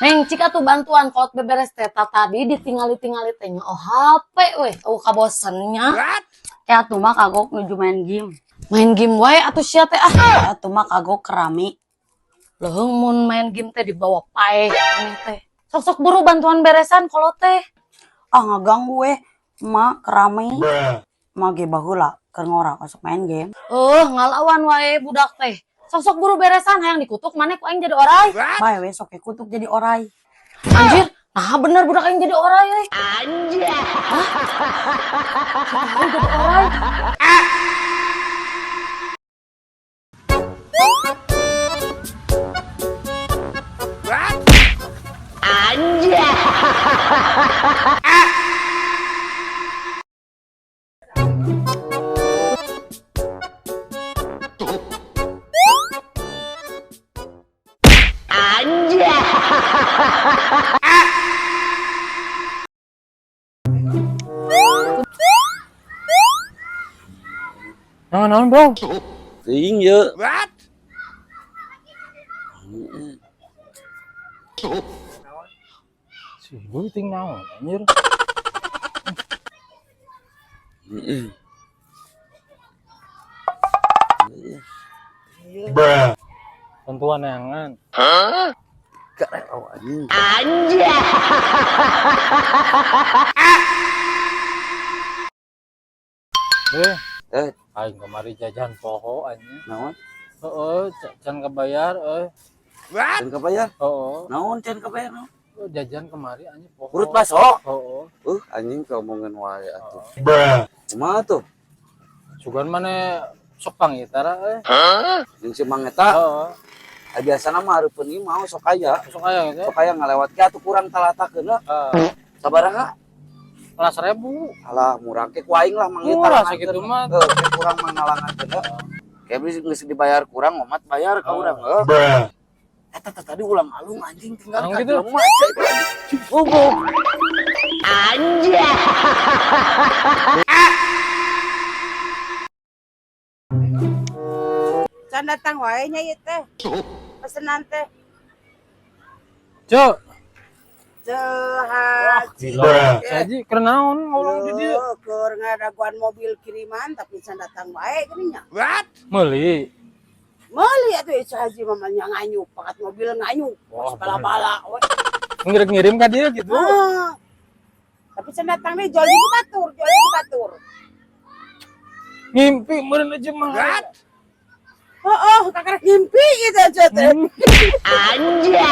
Neng, cika tuh bantuan kaut beberes teta tadi ditinggali-tingali tehnya. Oh HP weh, kabosennya. Ya tuh mah kagok nuju main game. Main game wae atuh sia teh ah. Ya tuh mah kagok kerami. Leuheung mun main game teh dibawa pae aneh teh. Sok-sok buru bantuan beresan kalau teh. Ah ngaganggu weh. Mak kerami. Mak ge baheula keur ngora masuk main game. Ngalawan wae budak teh. Sok-sok buru beresan hayang dikutuk maneh ku aing jadi oray. Bae we sok kutuk jadi oray. Anjir, nah bener budak aing jadi oray euy. Anjir. Hah? Aing jadi oray. Naon bro? Ting ya. Si gue ting naon anjir. Tentuan neangan. Karek anjing. Aing kemari jajan poho anjing. Naon? Can kebayar Can kebayar? Heeh. Naon can kebayar naon? Jajan kemari anjing poho. Urut baso. Heeh. Anjing keomongan wae atuh. Kumaha tuh? Sugan maneh sok pangitara Jeung si Mang eta, Heeh. biasana mah hareupeun ieu mau sok aya. Sok aya gitu. Sok aya ngalewat ke atuh kurang talatakeun. Sabaraha? Kelas 1000. Alah murah ke ku aing lah Mang eta. Murah sakitu mah. Kurang mangalangankeun. Kayak geus dibayar kurang omat bayar ka urang. Eta tadi ulang alung anjing tinggal Anu ka gitu? jelema. Goblok. Can datang wae nya ieu teh. Pesenan teh. Cuk, Haji. saji keur naon ngolong di dieu? Keur ngadaguan mobil kiriman tapi can datang wae geuning nya. Meuli. Meuli atuh si Haji mamanya nganyuk, pakat mobil nganyuk. Wah, Bala-bala we. Ngirim ka dia gitu. Tapi can datang nih jual di batur. Ngimpi meureun aja mah. Kakak ngimpi gitu aja teh. Anjir.